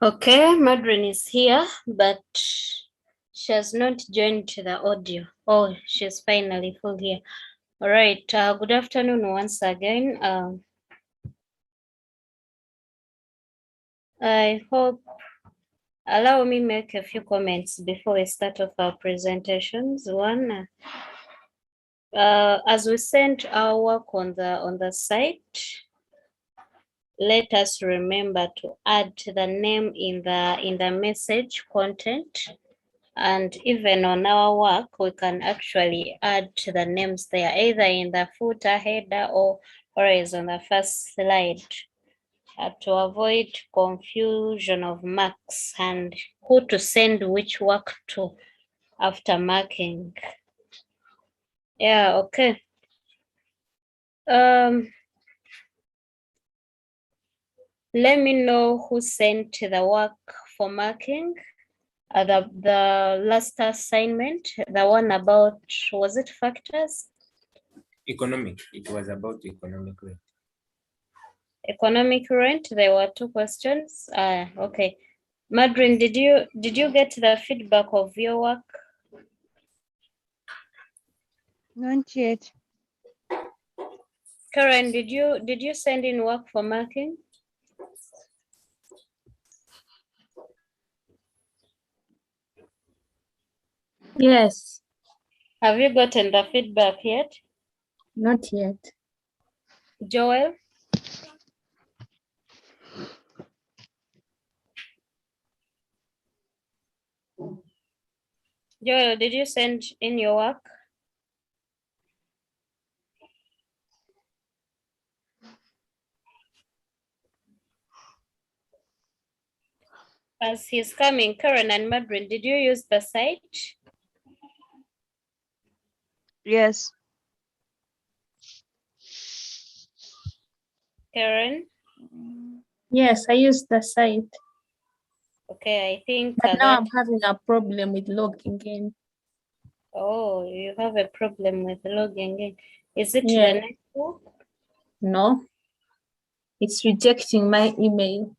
Okay, Madrin is here, but she has not joined the audio. Oh, she's finally full here. All right. Good afternoon once again. I hope allow me make a few comments before we start off our presentations. One, as we sent our work on the site, let us remember to add the name in the message content. And even on our work, we can actually add the names there, either in the footer, header, or is on the first slide to avoid confusion of marks and who to send which work to after marking. Yeah, okay. Let me know who sent the work for marking. The last assignment, the one about, was it factors? Economic. It was about economic rent. Economic rent. There were two questions. Okay. Madrin, did you get the feedback of your work? Not yet. Karen, did you send in work for marking? Yes. Have you gotten the feedback yet? Not yet. Joel? Joel, did you send in your work? As he's coming, Karen and Madrin, did you use the site? Yes. Karen? Yes, I used the site. Okay, I think But now I'm having a problem with logging in. Oh, you have a problem with logging in. Is it Yeah. the network? No. It's rejecting my email.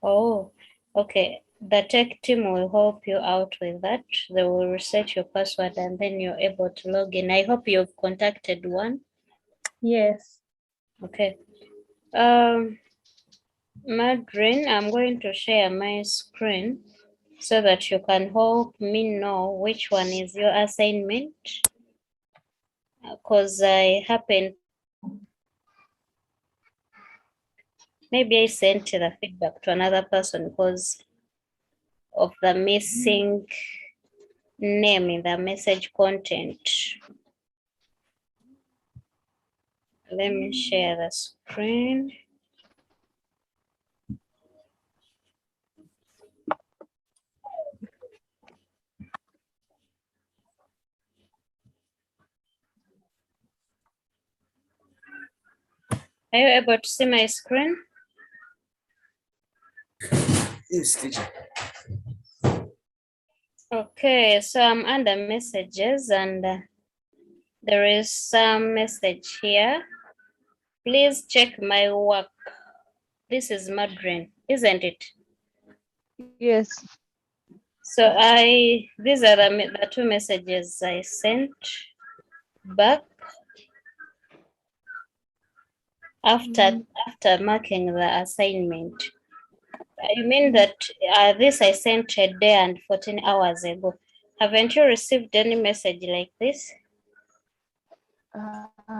Oh, okay. The tech team will help you out with that. They will reset your password and then you're able to log in. I hope you've contacted one. Yes. Okay. Madrin, I'm going to share my screen so that you can help me know which one is your assignment. Because I happen, maybe I sent the feedback to another person because of the missing name in the message content. Let me share the screen. Are you able to see my screen? Yes, teacher. Okay, so I'm under messages and there is some message here. Please check my work. This is Madrin, isn't it? Yes. So these are the two messages I sent back after marking the assignment. I mean that this I sent a day and 14 hours ago. Haven't you received any message like this?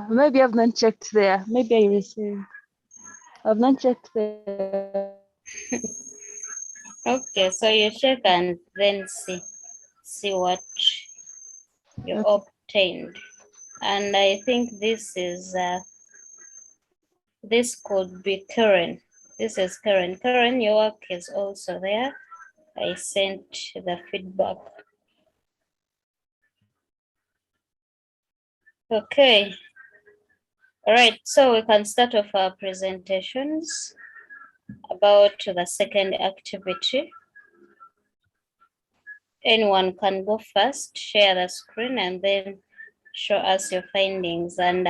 Maybe I've not checked there. Maybe I received. I've not checked there. Okay, so you check and then see what you obtained. And I think this is this could be Karen. This is Karen. Karen, your work is also there. I sent the feedback. Okay. All right, so we can start off our presentations about the second activity. Anyone can go first, share the screen, and then show us your findings. And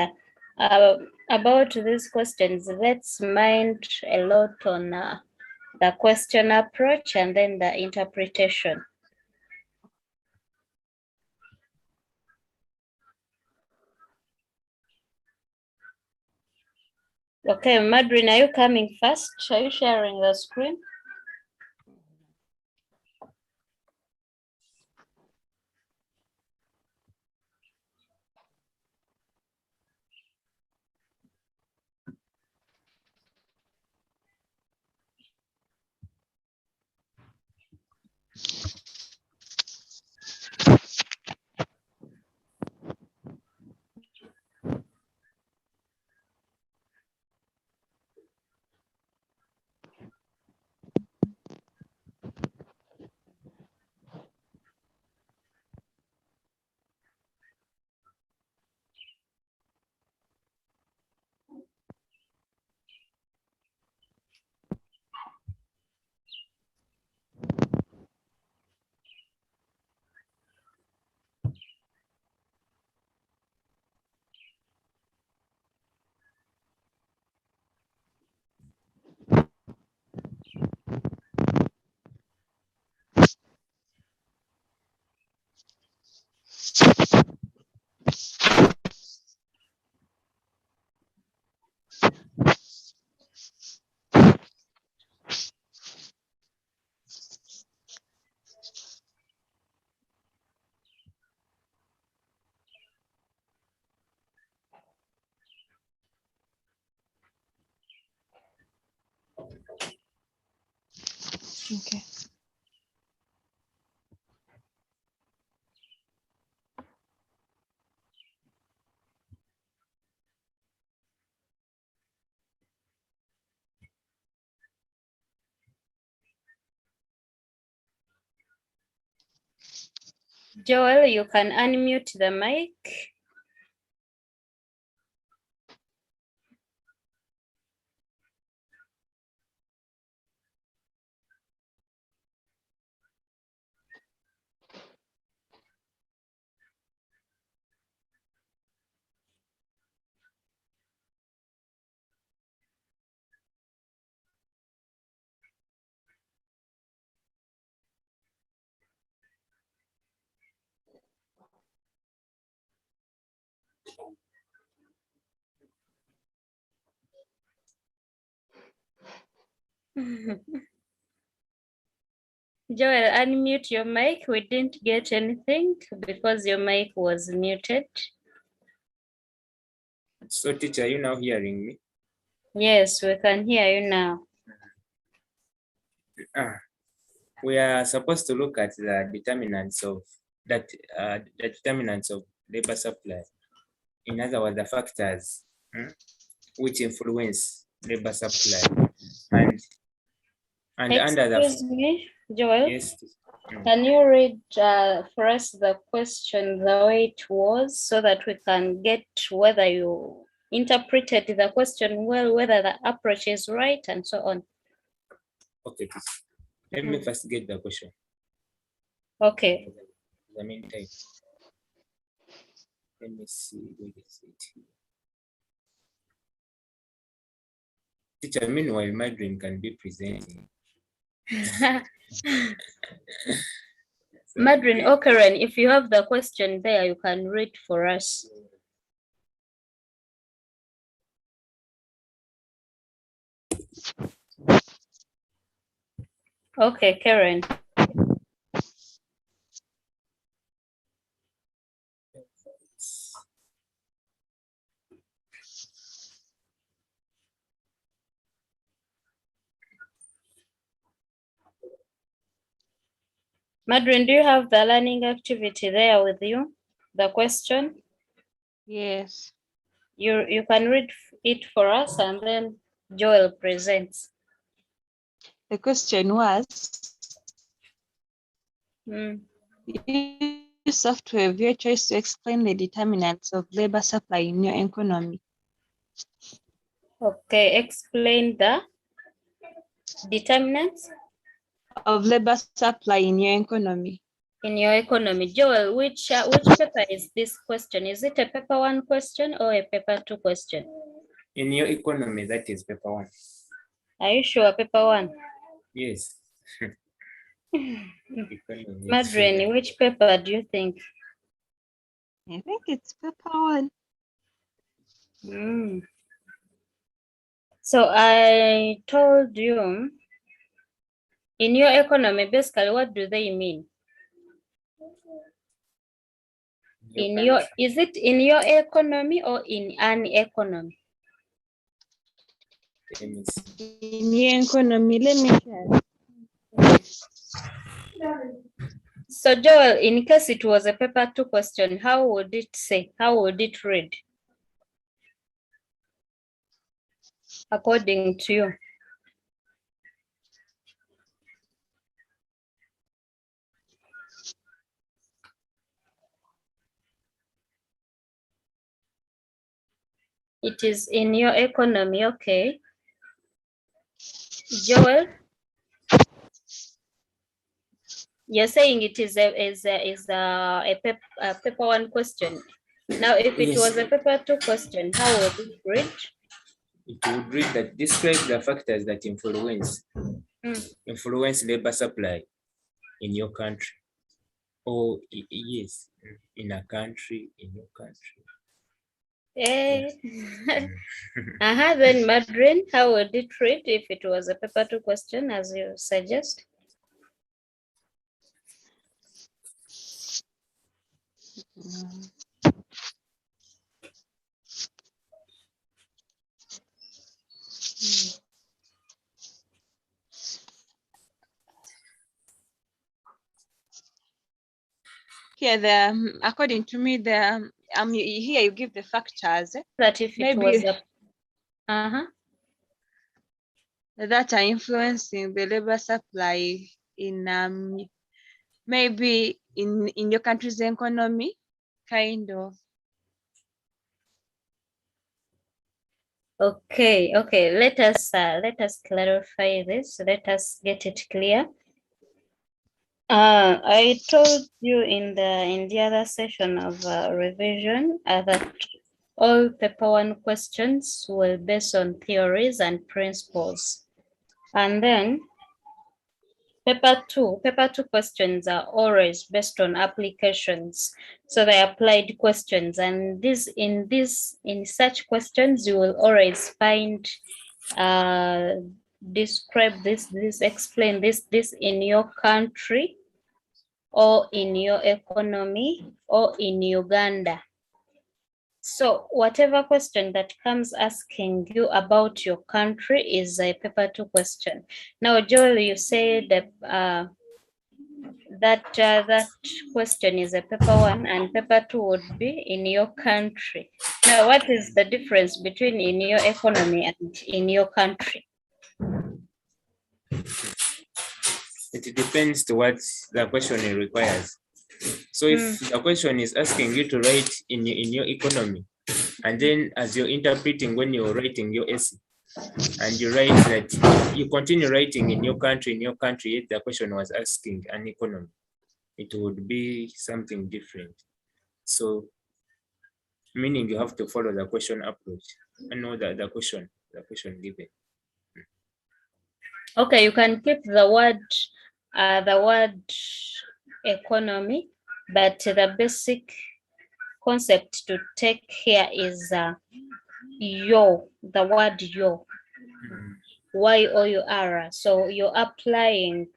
about these questions, let's mind a lot on the question approach, and then the interpretation. Okay, Madrin, are you coming first? Are you sharing the screen? Okay. Joel, you can unmute the mic. Joel, unmute your mic. We didn't get anything because your mic was muted. So teacher, are you now hearing me? Yes, we can hear you now. We are supposed to look at the determinants of that, the determinants of labor supply. In other words, the factors which influence labor supply, and under the Excuse me, Joel. yes. Can you read for us the question the way it was so that we can get whether you interpreted the question well, whether the approach is right, and so on? Okay, let me first get the question. Okay. In the meantime, let me see where is it here. Teacher, meanwhile, my dream can be presenting. Madrin Okeren, if you have the question there, you can read for us. Okay, Karen. Madrin, do you have the learning activity there with you? The question? Yes. You can read it for us and then Joel presents. The question was, use software of your choice to explain the determinants of labor supply in your economy. Okay, explain the determinants of labor supply in your economy. In your economy. Joel, which paper is this question? Is it a paper 1 question or a paper 2 question? In your economy, that is paper 1. Are you sure paper 1? Yes. Economy. Madren, which paper do you think? I think it's paper one. Mm. So I told you, in your economy, basically, what do they mean? Is it in your economy or in an economy? Let me see. In your economy, let me check. So Joel, in case it was a paper 2 question, how would it say? How would it read? According to you. It is in your economy, okay. Joel, you're saying it is a paper 1 question. Now, if it Yes. was a paper 2 question, how would it read? It would read that describe the factors that influence labor supply in your country. Or yes, in a country, in your country. Then Madrin, how would it read if it was a paper 2 question, as you suggest? Here, according to me, here you give the factors That if it was a that are influencing the labor supply in maybe in your country's economy, kind of. Okay. Let us clarify this. Let us get it clear. I told you in the other session of revision that all paper 1 questions will based on theories and principles, and then paper 2 questions are always based on applications. So they applied questions, and in such questions you will always find describe this, explain this in your country, or in your economy, or in Uganda. So whatever question that comes asking you about your country is a paper 2 question. Now, Joel, you said that that question is a paper 1 and paper 2 would be in your country. Now, what is the difference between in your economy and in your country? It depends to what the question requires. So if the question is asking you to write in your economy, and then as you're interpreting when you're writing your essay, and you write that you continue writing in your country, yet the question was asking an economy, it would be something different. So meaning you have to follow the question approach and know that the question given. Okay, you can keep the word economy, but the basic concept to take here is the word yo, Y-O-U-R. So you're applying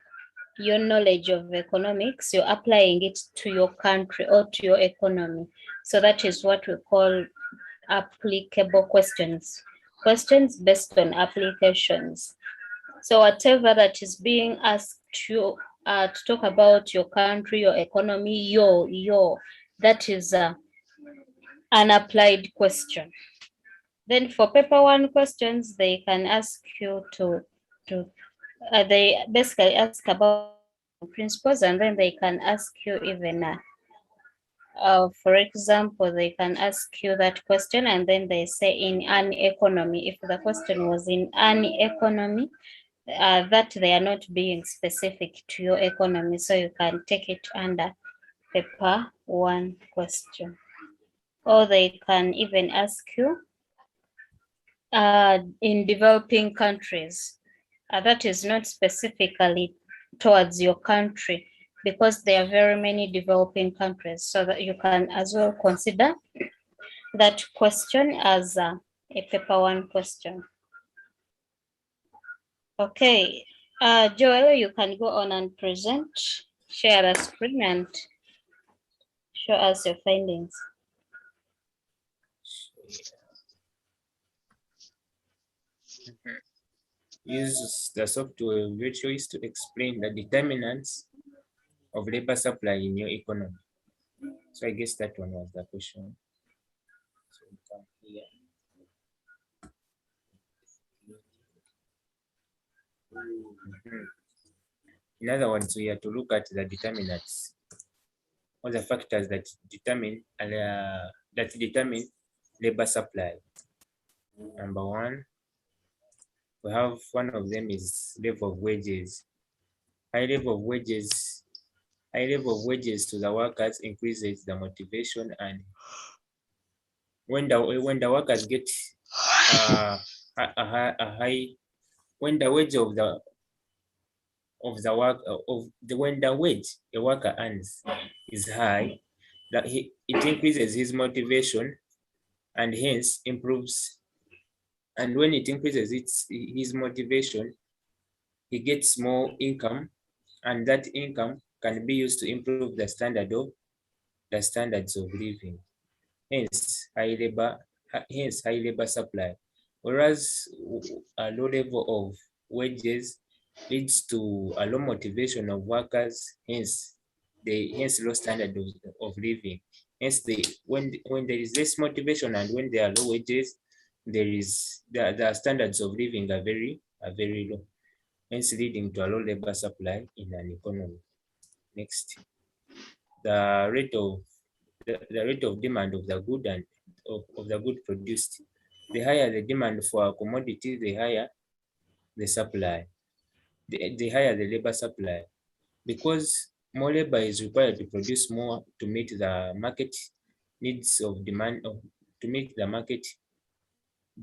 your knowledge of economics, you're applying it to your country or to your economy. So that is what we call applicable questions based on applications. So whatever that is being asked you to talk about your country, your economy, that is an applied question. Then for paper 1 questions, they can ask you they basically ask about principles, and then they can ask you even for example, they can ask you that question and then they say in an economy. If the question was in an economy, that they are not being specific to your economy, so you can take it under paper 1 question. Or they can even ask you in developing countries. that is not specifically towards your country, because there are very many developing countries, so that you can as well consider that question as a paper one question. Okay, Joel, you can go on and present, share the screen and show us your findings. Use the software of your choice to explain the determinants of labor supply in your economy. So I guess that one was the question. So we come here. In other words, we have to look at the determinants, all the factors that determine labor supply. Number one, we have one of them is level of wages. High level of wages to the workers increases the motivation, and when the workers get a high, when the wage of the work when the wage a worker earns is high, that it increases his motivation and hence improves. And when it increases his motivation, he gets more income, and that income can be used to improve the standards of living. Hence high labor supply. Whereas a low level of wages leads to a low motivation of workers, hence low standard of living. Hence when there is less motivation and when there are low wages, there is the standards of living are very low, hence leading to a low labor supply in an economy. Next, the rate of demand of the good and of the good produced. The higher the demand for a commodity, the higher the supply, the higher the labor supply, because more labor is required to produce more to meet the market needs of demand, to meet the market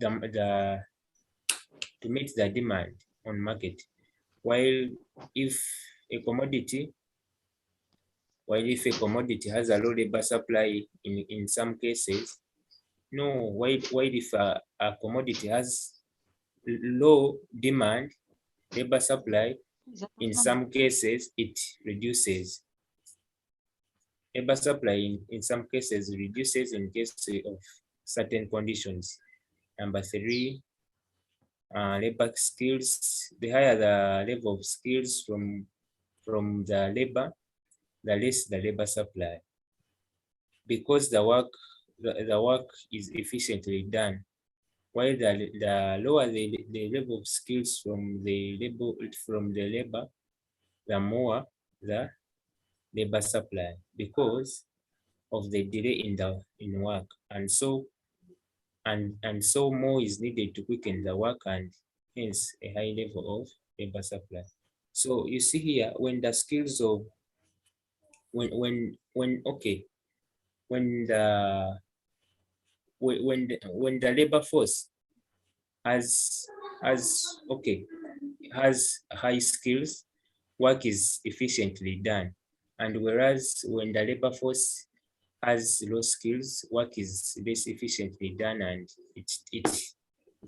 to meet the demand on market. While if a commodity has a low labor supply in some cases, while if a commodity has low demand, labor supply, in some cases it reduces. Labor supply in some cases reduces in case of certain conditions. Number three, labor skills. The higher the level of skills from the labor, the less the labor supply, because the work is efficiently done. While the lower the level of skills from the labor, the more the labor supply, because of the delay in work, and so more is needed to quicken the work, and hence a high level of labor supply. So you see here, when the skills of when the labor force has high skills, work is efficiently done. And whereas when the labor force has low skills, work is less efficiently done, and it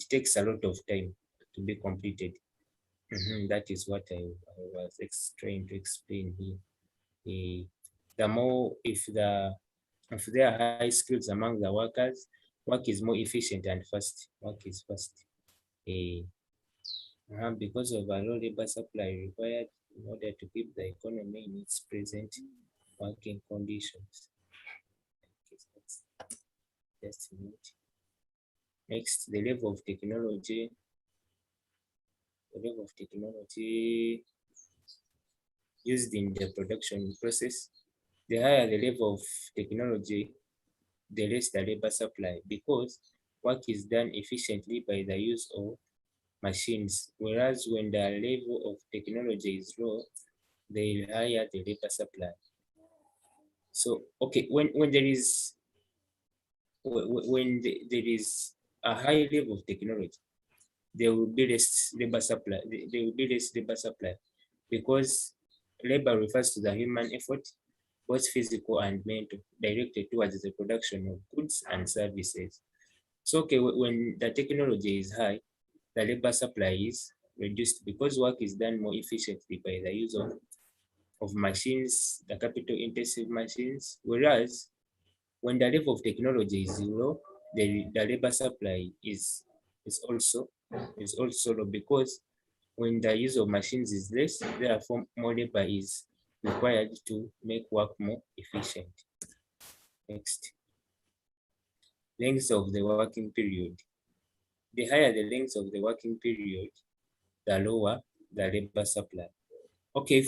takes a lot of time to be completed. That is what I was trying to explain here. The more, if there are high skills among the workers, work is more efficient and fast. Work is fast. Because of a low labor supply required in order to keep the economy in its present working conditions. Just a minute. Next, the level of technology. The level of technology used in the production process. The higher the level of technology, the less the labor supply, because work is done efficiently by the use of machines. Whereas when the level of technology is low, the higher the labor supply. So when there is a high level of technology, there will be less labor supply. There will be less labor supply because labor refers to the human effort, both physical and mental, directed towards the production of goods and services. So, okay, when the technology is high, the labor supply is reduced because work is done more efficiently by the use of machines, the capital-intensive machines. Whereas when the level of technology is low, the labor supply is also low because when the use of machines is less, therefore more labor is required to make work more efficient. Next, length of the working period. The higher the length of the working period, the lower the labor supply. Okay,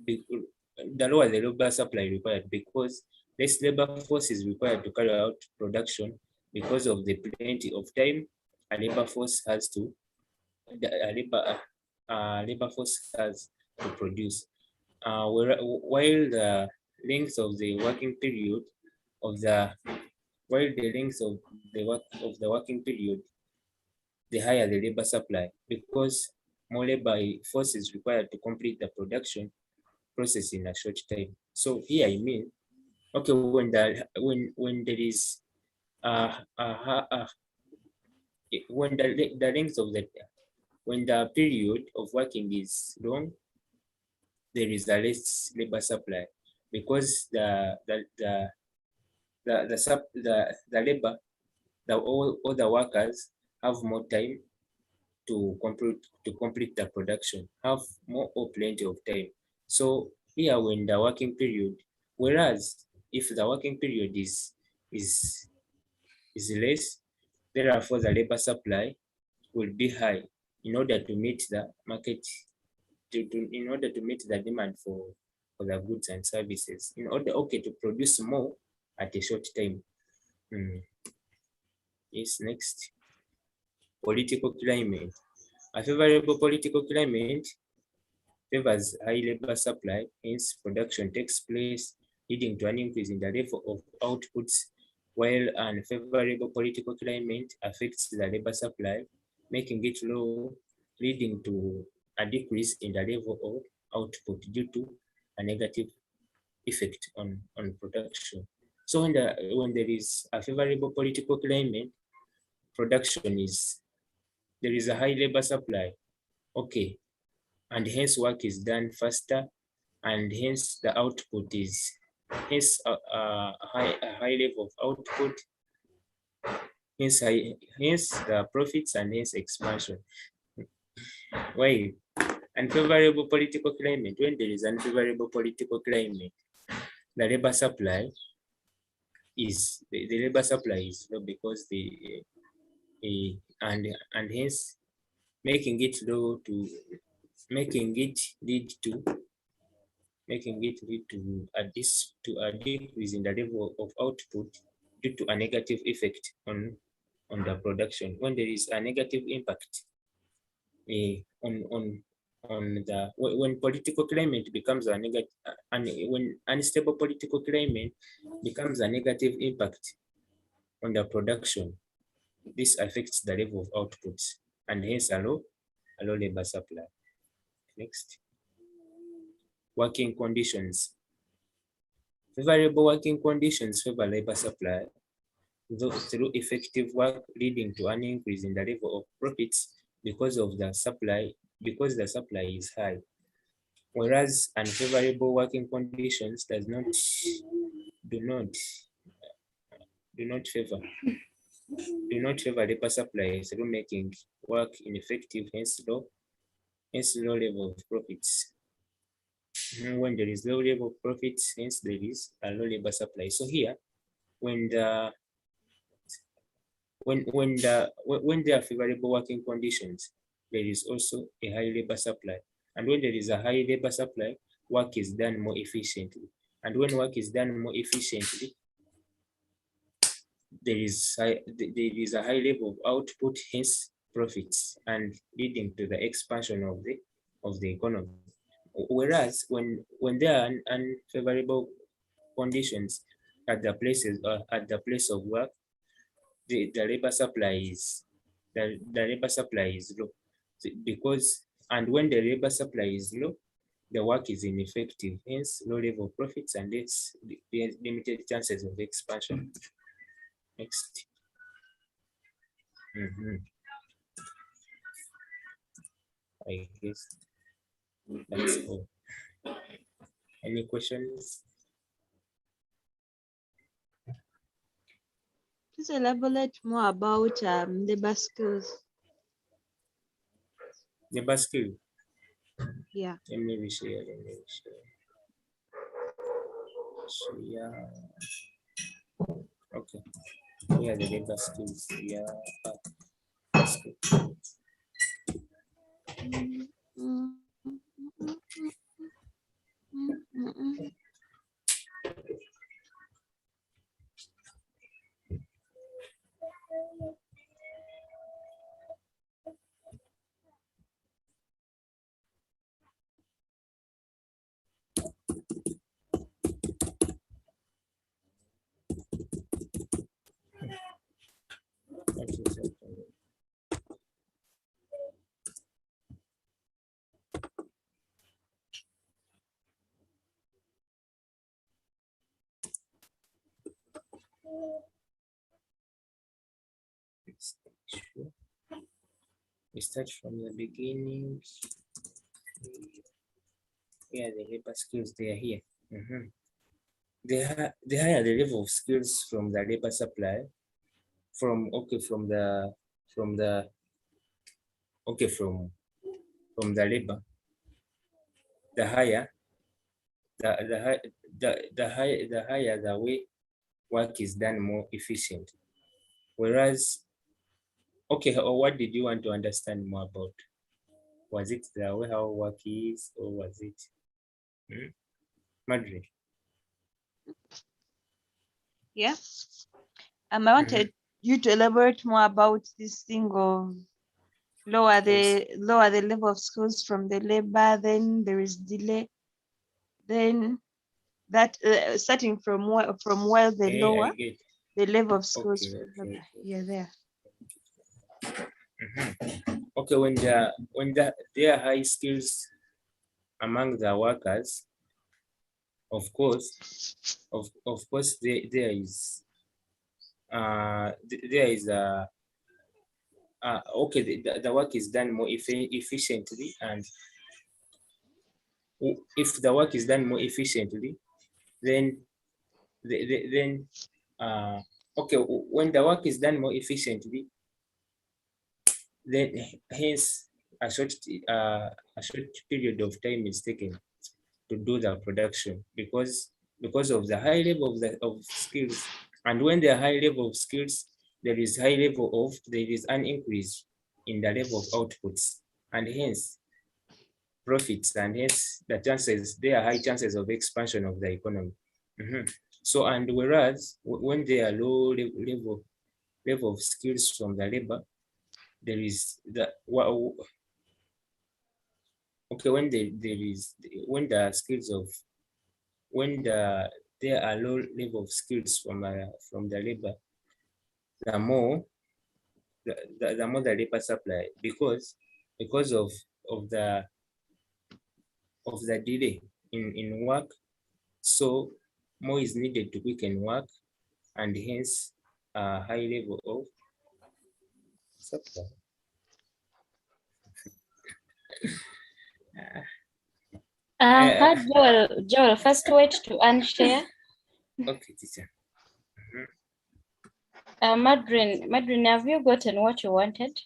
the lower the labor supply required because less labor force is required to carry out production because of the plenty of time a labor force has to produce. While the length of the working period of the working period, the higher the labor supply because more labor force is required to complete the production process in a short time. So here I mean, okay, when there is when the length of when the period of working is long, there is a less labor supply because the labor, all the workers have more time to complete the production, have more or plenty of time. So here when the working period, whereas if the working period is less, therefore the labor supply will be high in order to meet the market, in order to meet the demand for the goods and services, in order to produce more at a short time. Yes, next. Political climate. A favorable political climate favors high labor supply, hence production takes place, leading to an increase in the level of outputs, while an unfavorable political climate affects the labor supply, making it low, leading to a decrease in the level of output due to a negative effect on production. So when there is a favorable political climate, production is, there is a high labor supply, okay, and hence work is done faster, and hence the output is, hence a high level of output, hence the profits, and hence expansion. Why? Unfavorable political climate. When there is unfavorable political climate, the labor supply is low because and hence making it low to making it lead to a decrease in the level of output due to a negative effect on the production. When there is a negative impact when political climate becomes a negative, and when unstable political climate becomes a negative impact on the production, this affects the level of outputs and hence a low labor supply. Next, working conditions. Favorable working conditions favor labor supply through effective work, leading to an increase in the level of profits because the supply is high. Whereas unfavorable working conditions do not favor labor supply through making work ineffective, hence low level of profits. When there is low level of profits, hence there is a low labor supply. So here, when there are favorable working conditions, there is also a high labor supply. And when there is a high labor supply, work is done more efficiently. And when work is done more efficiently, there is a high level of output, hence profits, and leading to the expansion of the economy. Whereas when there are unfavorable conditions at the place of work, the labor supply is the labor supply is low. Because, and when the labor supply is low, the work is ineffective, hence low level of profits and its limited chances of expansion. Next. I guess that's all. Any questions? Please elaborate more about labor skills. Labor skill. Yeah. Let me reshare. Share. Okay. Here are the labor skills. Yeah. That's good. We start from the beginning. Here are the labor skills, they are here. They hire the level of skills from the labor supply, from the labor. The higher the way work is done more efficient. Whereas, what did you want to understand more about? Was it the way how work is, or was it Madrid? Yeah. I wanted you to elaborate more about this thing of lower the level of skills from the labor, then there is delay, then that starting from where the lower the level of skills from labor. Yeah, there. Okay, when there are high skills among the workers, of course, there is the work is done more efficiently, and if the work is done more efficiently, then when the work is done more efficiently, then hence a short period of time is taken to do the production because of the high level of skills. And when there are high level of skills, there is an increase in the level of outputs, and hence profits, and hence there are high chances of expansion of the economy. So, and whereas when there are low level of skills from the labor, there is there are low level of skills from the labor, the more the labor supply, because of the delay in work, so more is needed to quicken work, and hence a high level of supply. Joel, first wait to unshare. Okay, teacher. Madrin, have you gotten what you wanted?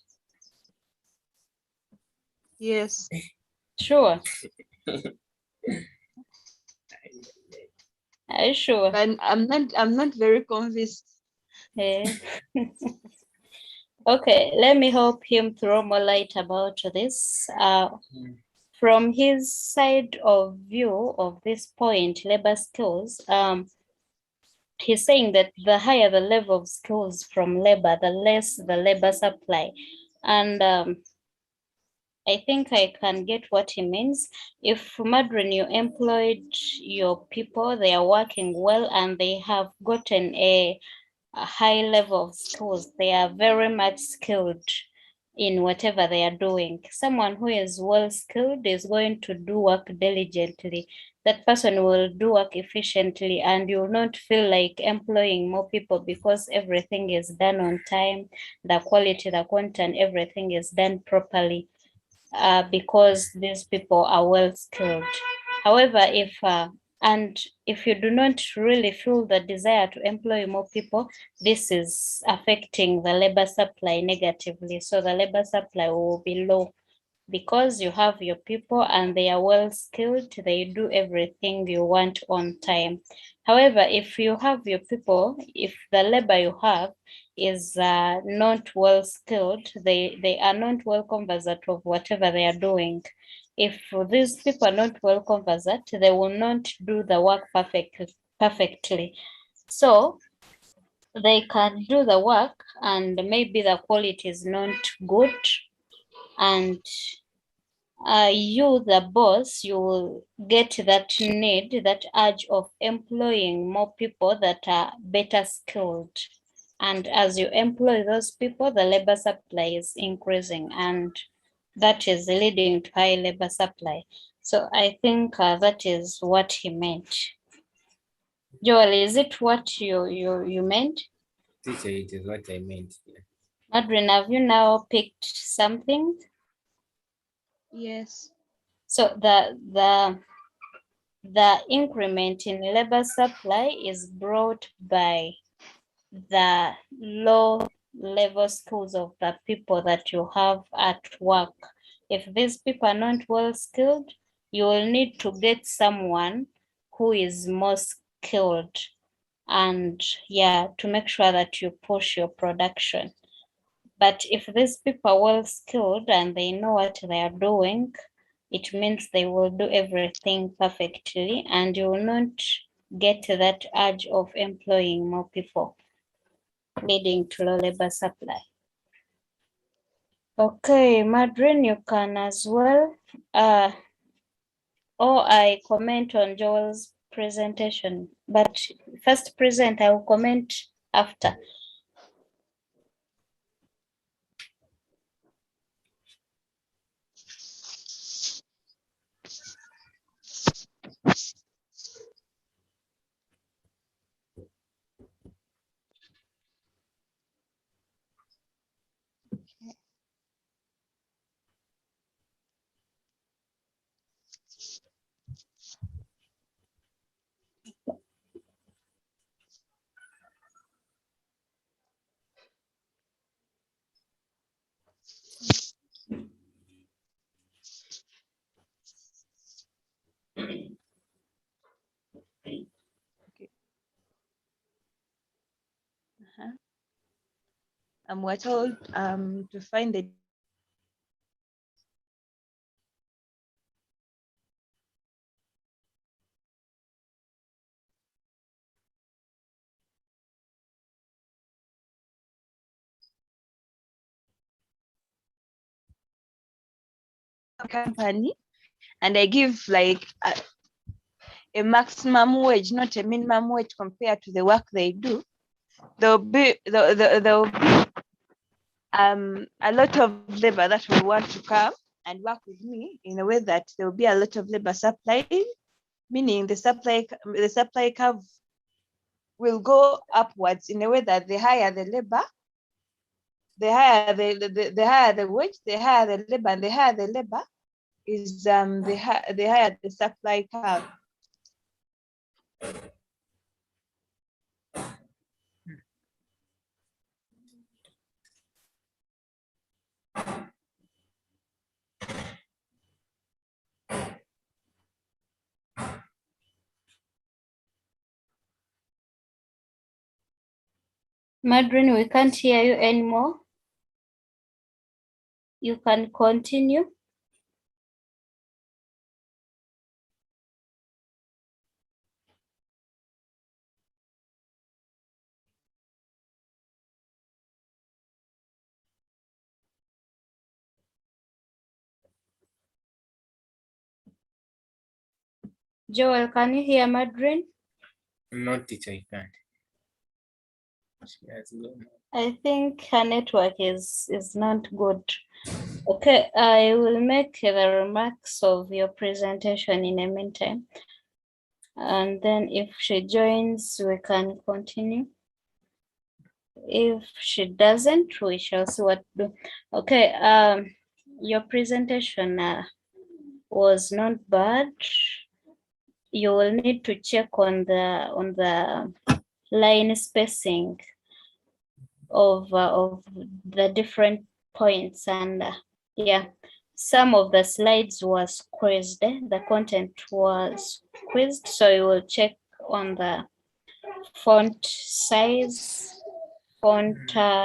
Yes. Sure. Are you sure? But I'm not very convinced. Okay, let me help him throw more light about this. From his side of view of this point, labor skills, he's saying that the higher the level of skills from labor, the less the labor supply. And I think I can get what he means. If, Madrin, you employed your people, they are working well and they have gotten a high level of skills, they are very much skilled. in whatever they are doing. Someone who is well skilled is going to do work diligently. That person will do work efficiently, and you will not feel like employing more people because everything is done on time, the quality, the content, everything is done properly, because these people are well skilled. However, if you do not really feel the desire to employ more people, this is affecting the labor supply negatively. So the labor supply will be low because you have your people and they are well skilled, they do everything you want on time. However, if you have your people, if the labor you have is not well skilled, they are not well conversant of whatever they are doing. If these people are not well conversant, they will not do the work perfectly. So they can do the work and maybe the quality is not good, and you, the boss, you will get that need, that urge of employing more people that are better skilled. And as you employ those people, the labor supply is increasing, and that is leading to high labor supply. So I think that is what he meant. Joel, is it what you meant? Teacher, it is what I meant. Yeah. Adrian, have you now picked something? Yes. So the increment in labor supply is brought by the low level skills of the people that you have at work. If these people are not well skilled, you will need to get someone who is more skilled, and yeah, to make sure that you push your production. But if these people are well skilled and they know what they are doing, it means they will do everything perfectly, and you will not get that urge of employing more people, leading to low labor supply. Okay, Madrin, you can as well. Or I comment on Joel's presentation, but first present, I will comment after. Okay. We're told to find the company, and I give like a maximum wage, not a minimum wage, compared to the work they do. There'll be a lot of labor that will want to come and work with me in a way that there will be a lot of labor supply, meaning the supply curve will go upwards in a way that the higher the labor, the higher the higher the wage, the higher the labor, and the higher the labor is the higher the supply curve. Madrin, we can't hear you anymore. You can continue. Joel, can you hear Madrin? No, teacher, you can't. She has gone. I think her network is not good. Okay, I will make the remarks of your presentation in a meantime. And then if she joins, we can continue. If she doesn't, we shall see what to do. Okay, your presentation was not bad. You will need to check on the line spacing of the different points, and yeah, some of the slides was quizzed. The content was quizzed, so you will check on the font size, font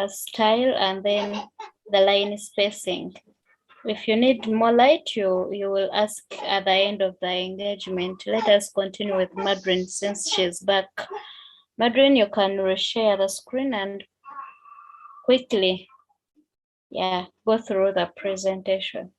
style, and then the line spacing. If you need more light, you will ask at the end of the engagement. Let us continue with Madrin since she's back. Madrin, you can reshare the screen and quickly, yeah, go through the presentation.